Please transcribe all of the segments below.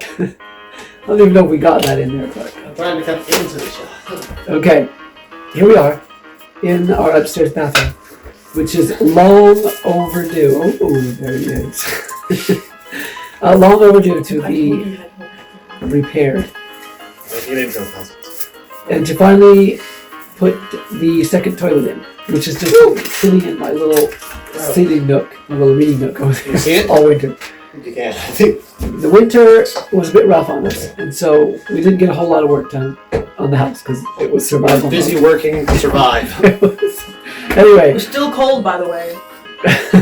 I don't even know if we got that in there, Clark. I'm trying to come into the shot. Okay, here we are in our upstairs bathroom, which is long overdue. Oh, there he is. Long overdue to be repaired. And to finally put the second toilet in, which is just sitting in my little sitting nook, my little reading nook over there. You see it? All winter. You can. I think The winter was a bit rough on us, and so we didn't get a whole lot of work done on the house because it was survival. busy working to survive. Anyway, We're still cold, by the way.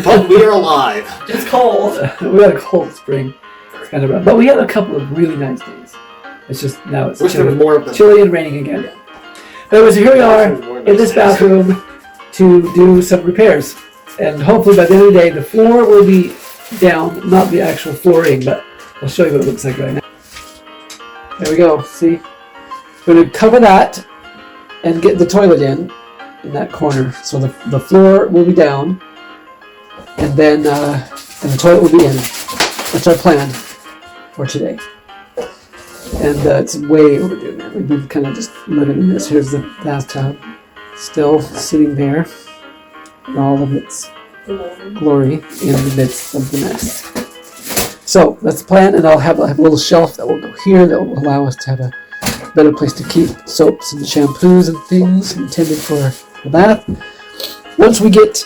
But we are alive. It's cold. we had a cold spring. It's kind of rough, but we had a couple of really nice days. It's just now it's Wish there was more of them. chilly and raining again. Anyways, here we are in this bathroom to do some repairs, and hopefully by the end of the day the floor will be down, not the actual flooring, but I'll show you what it looks like right now. There we go. See, we're going to cover that and get the toilet in that corner, so the floor will be down, and then and the toilet will be in. That's our plan for today. And it's way overdue, man. We've been kind of just living in this. Here's the bathtub, still sitting there in all of its glory in the midst of the mess. So that's the plan, and I'll have a little shelf that will go here that will allow us to have a better place to keep soaps and shampoos and things intended for the bath. Once we get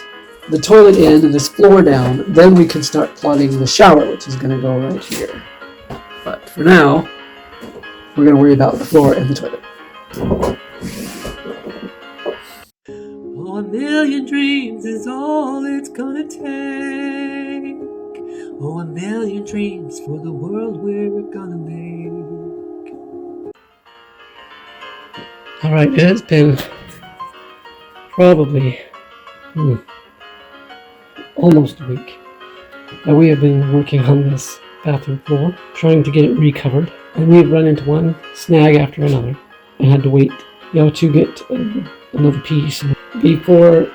the toilet in and this floor down, then we can start plotting the shower, which is going to go right here. But for now, we're going to worry about the floor and the toilet. Oh, a million dreams is all it's gonna take. Oh, a million dreams for the world we're gonna make. Alright, it has been probably almost a week that we have been working on this bathroom floor, trying to get it recovered. And we've run into one snag after another and had to wait, to get another piece before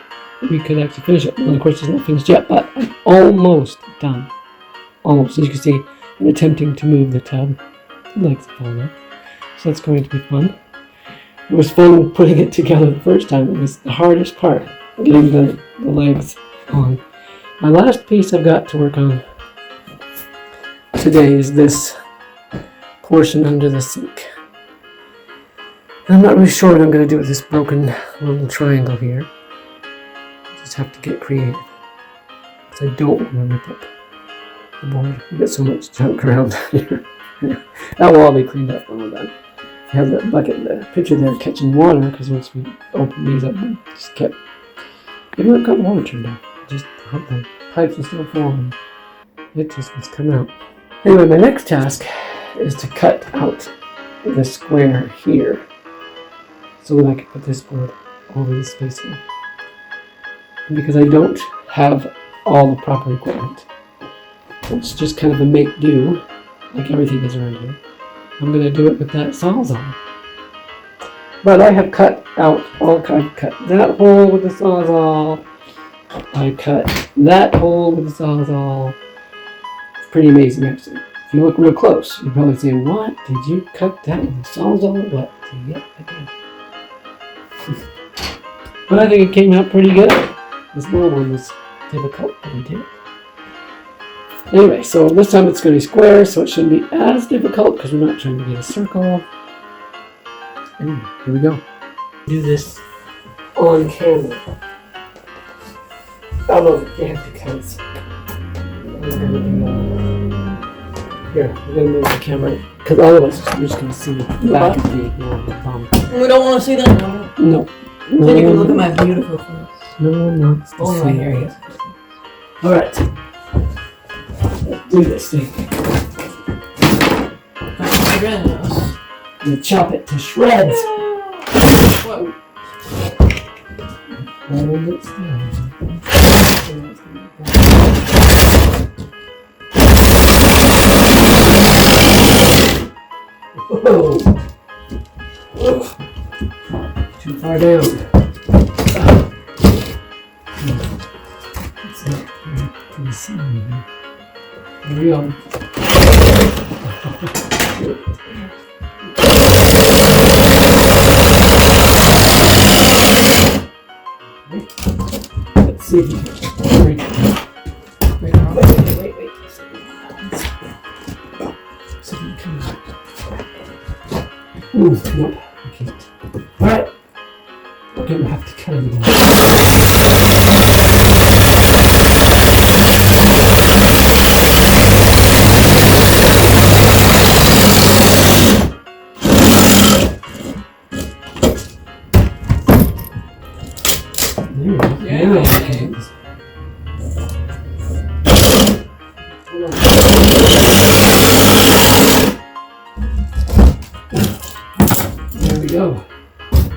we could actually finish it. And of course, it's not finished yet, but I'm almost done. Almost. As you can see, I'm attempting to move the tub. The legs have fallen off. So that's going to be fun. It was fun putting it together the first time. It was the hardest part, getting the legs on. My last piece I've got to work on today is this portion under the sink. And I'm not really sure what I'm going to do with this broken little triangle here. Just have to get creative, because I don't want to rip up the board. We got so much junk around here. That will all be cleaned up when we're done. I have that bucket, the pitcher there catching water, because once we opened these up, we just kept, even I've got water turned off. Just the pipes are still falling. It just was coming out. Anyway, my next task is to cut out the square here, so that I can put this board over the space here. And because I don't have all the proper equipment, it's just kind of a make-do, like everything is around here. I'm going to do it with that Sawzall. But I have cut out I've cut that hole with the Sawzall. I cut that hole with the Sawzall. It's pretty amazing, actually. If you look real close, you're probably saying, "What? Did you cut that with the Sawzall?" What? Yep, I did. But I think it came out pretty good. This little one was difficult, but I did it. Anyway, so this time it's going to be square, so it shouldn't be as difficult because we're not trying to get a circle. Anyway, here we go. Do this on camera. I don't know if you can because I'm going to do here, we're going to move the camera because otherwise you're just going to see the back of the bum. We don't want to see that now. No. Then you can look at my beautiful face. No, not the Oh, same. here he is. Alright. Let's do this thing. And chop it to shreds. Whoa. Hold it still. Whoa. Too far down. Here we go. Let's see if you can break it. Wait. See if you can. Ooh, nope, I can't. Alright. We're gonna have to cut it again. There we go. Yeah. Now we can get this. Hold on. There we go.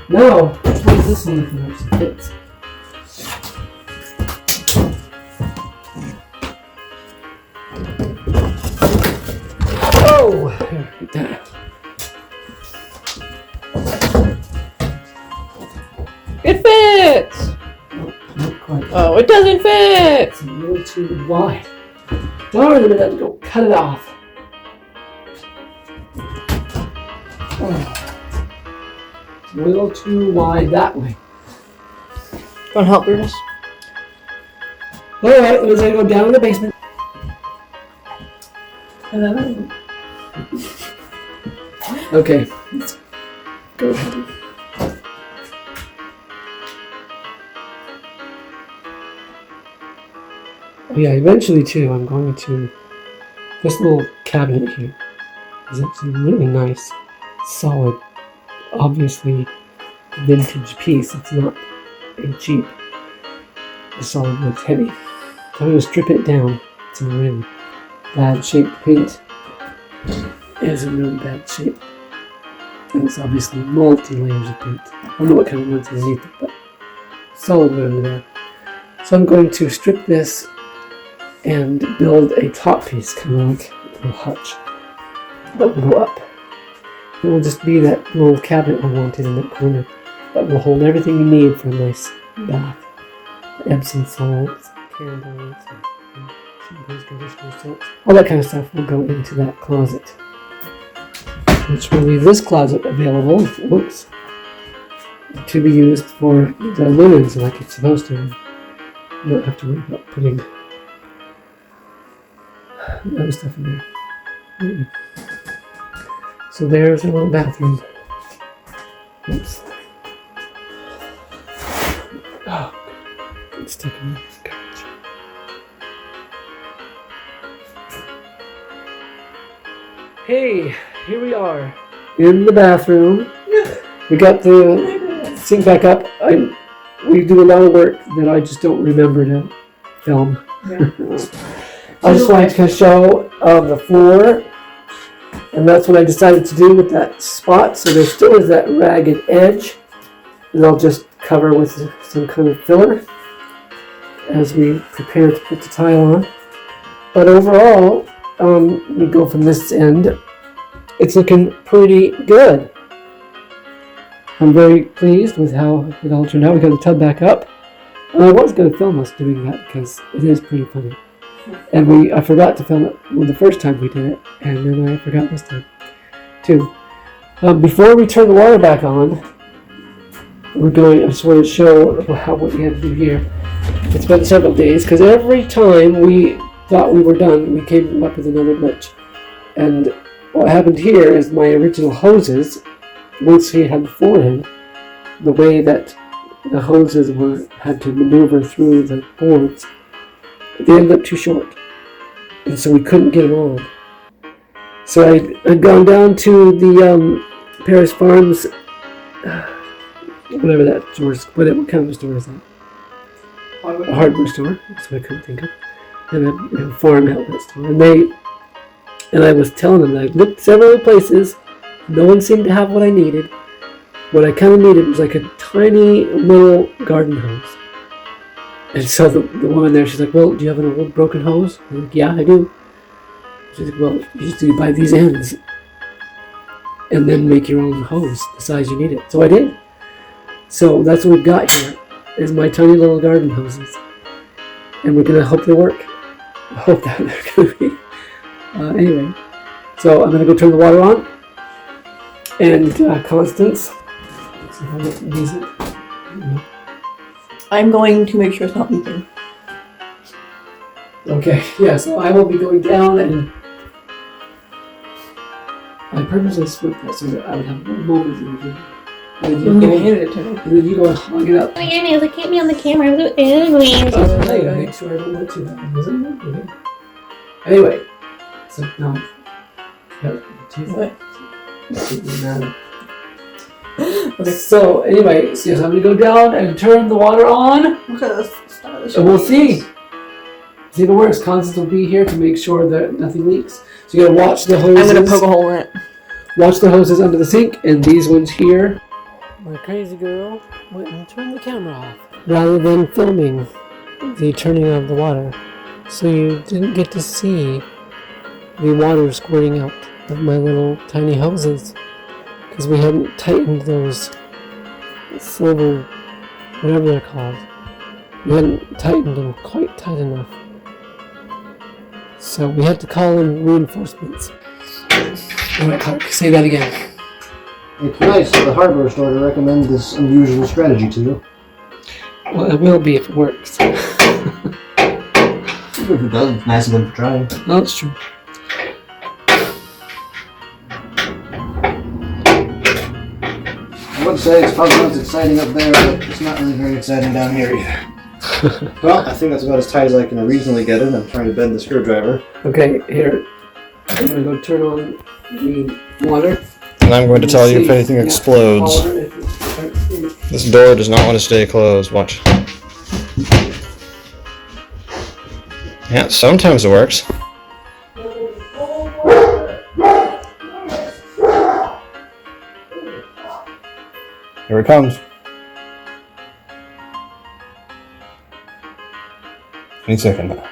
Now, let's raise this one if it actually fits. Oh! Here, get that. It fits! Nope, not quite. Oh, it doesn't fit! It's a little too wide. Darn, I'm gonna have to go cut it off. Oh. It's a little too wide that way. Want to help, Brutus? Alright, we're gonna go down in the basement. Okay, let's go ahead. Oh yeah, eventually too, I'm going to, this little cabinet here is actually really nice, solid, obviously vintage piece. It's not a cheap, solid wood, it's heavy. So I'm going to strip it down. It's in really bad shape. The paint is in really bad shape. And it's obviously multi-layers of paint. I don't know what kind of wood's underneath it, but solid wood under there. So I'm going to strip this and build a top piece, kind of like a little hutch that will go up. It will just be that little cabinet I wanted in that corner that will hold everything you need for a nice bath. Epsom salts, candles, shampoos, conditioners, soaps, all that kind of stuff will go into that closet. Which will leave this closet available, whoops, to be used for the linens like it's supposed to. You don't have to worry about putting the other stuff in there. So there's a little bathroom. Oops. Oh, it's sticking in this garbage. Hey, here we are in the bathroom. We got the sink back up. We do a lot of work that I just don't remember to film. Yeah. I just wanted to show the floor, and that's what I decided to do with that spot. So there still is that ragged edge that I'll just cover with some kind of filler as we prepare to put the tile on. But overall, we go from this end. It's looking pretty good. I'm very pleased with how it all turned out. We got the tub back up. And I was going to film us doing that because it is pretty funny. And I forgot to film it the first time we did it, and then I forgot this time too. Before we turn the water back on, I just want to show what we had to do here. It's been several days because every time we thought we were done, we came up with another glitch. And what happened here is my original hoses, once we had the floor in, the way that the hoses had to maneuver through the boards, they ended up too short, and so we couldn't get them on. So I'd gone down to the Paris Farms, whatever that store is. What kind of store is that? A hardware store. That's what I couldn't think of. And a farm outlet store. And I was telling them that I looked several places. No one seemed to have what I needed. What I kind of needed was like a tiny little garden hose. And so the woman there, she's like, well, do you have an old broken hose? I'm like, yeah, I do. She's like, well, you just need to buy these ends and then make your own hose the size you need it. So I did. So that's what we've got here, is my tiny little garden hoses. And we're going to hope they work. I hope that they're going to be. Anyway, So I'm gonna go turn the water on. And Constance. Let's see if I can use it. I'm going to make sure it's not leaking. Okay, yeah, so I will be going down and I purposely split that so that I would have one moment in the and then you go, handed it to me. and then you go and hog it up. Oh my goodness, I can't be on the camera. I'm so ugly. Okay, make sure I don't want to. Isn't it? Okay. Anyway, so now. What? Okay. So anyway, so yes, I'm gonna go down and turn the water on, and we'll see. See if it works. Constance will be here to make sure that nothing leaks. So you gotta watch the hoses. I'm gonna poke a hole in it. Watch the hoses under the sink, and these ones here. My crazy girl went and turned the camera off rather than filming the turning of the water, so you didn't get to see the water squirting out of my little tiny hoses because we hadn't tightened those silver, whatever they're called. We hadn't tightened them quite tight enough, so we had to call in reinforcements. Alright, Clark, say that again. It's nice of the hardware store to recommend this unusual strategy to you. Well, it will be if it works. If it does, it's nice of them for trying. No, it's true. I would say it's probably not as exciting up there, but it's not really very exciting down here either. Well, I think that's about as tight as I can reasonably get it. I'm trying to bend the screwdriver. Okay, here. I'm gonna go turn on the water. And I'm going to tell you if See. anything Yeah. explodes. Holler if it starts to- This door does not want to stay closed. Watch. Yeah, sometimes it works. Here it comes. Any second now.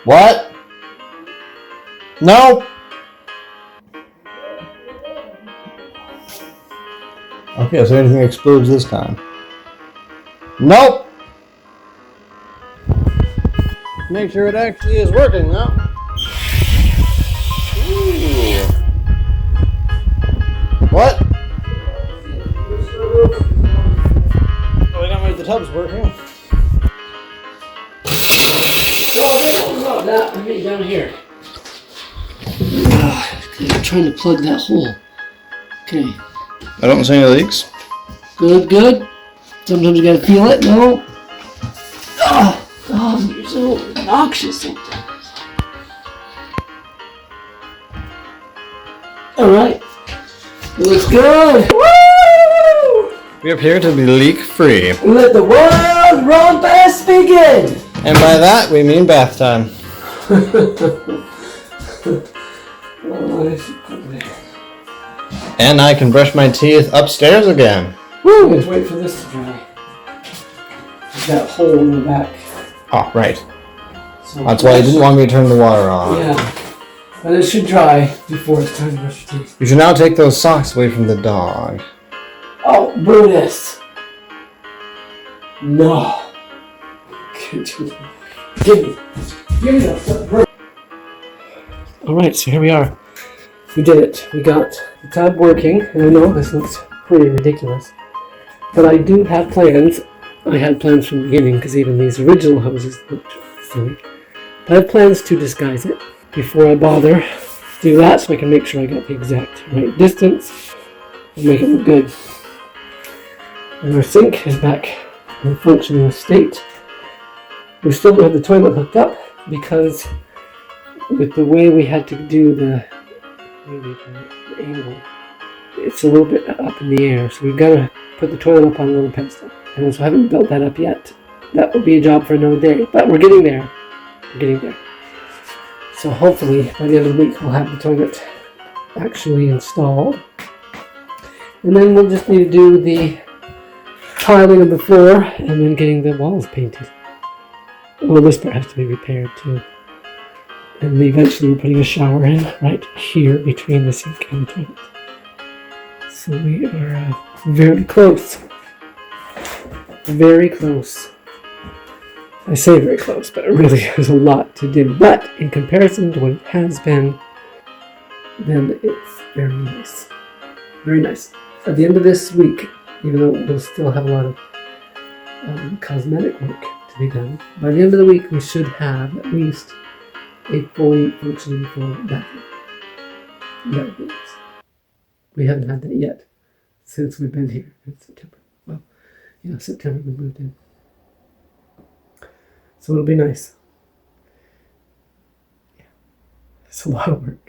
What? No! Okay, so anything explodes this time. Nope! Make sure it actually is working now. Ooh. What? Oh, we gotta make the tubs working. Oh, that, I mean, down here. I'm trying to plug that hole. Okay, I don't see any leaks. good, good. Sometimes you gotta feel it, no? Oh, you're so obnoxious sometimes. Alright. It looks good. Woo! We appear to be leak free. Let the world run past begin! And by that, we mean bath time. Oh, I should put it there. And I can brush my teeth upstairs again. Woo! Let's wait for this to dry. There's that hole in the back. Oh, right. So That's why you didn't want me to turn the water on. Yeah. But it should dry before it's time to brush your teeth. You should now take those socks away from the dog. Oh, Brutus! No. Give me that. Alright, so here we are. We did it. We got the tub working, and I know this looks pretty ridiculous. But I do have plans. I had plans from the beginning, because even these original hoses looked silly. But I have plans to disguise it before I bother do that, so I can make sure I got the exact right distance and make it look good. And our sink is back in a functioning state. We still don't have the toilet hooked up because with the way we had to do the angle, it's a little bit up in the air. So we've got to put the toilet up on a little pedestal. And so I haven't built that up yet. That will be a job for another day, but we're getting there. We're getting there. So hopefully by the end of the week we'll have the toilet actually installed. And then we'll just need to do the tiling of the floor and then getting the walls painted. Well, this part has to be repaired too. And eventually we're putting a shower in right here between the sink and the toilet. So we are very close. Very close. I say very close, but it really is a lot to do. But in comparison to what it has been, then it's very nice. Very nice. At the end of this week, even though we'll still have a lot of cosmetic work to be done, by the end of the week we should have at least a fully functioning full bathroom. That would be nice. We haven't had that yet since we've been here in September. Well, yeah, September we moved in. So it'll be nice. Yeah. It's a lot of work.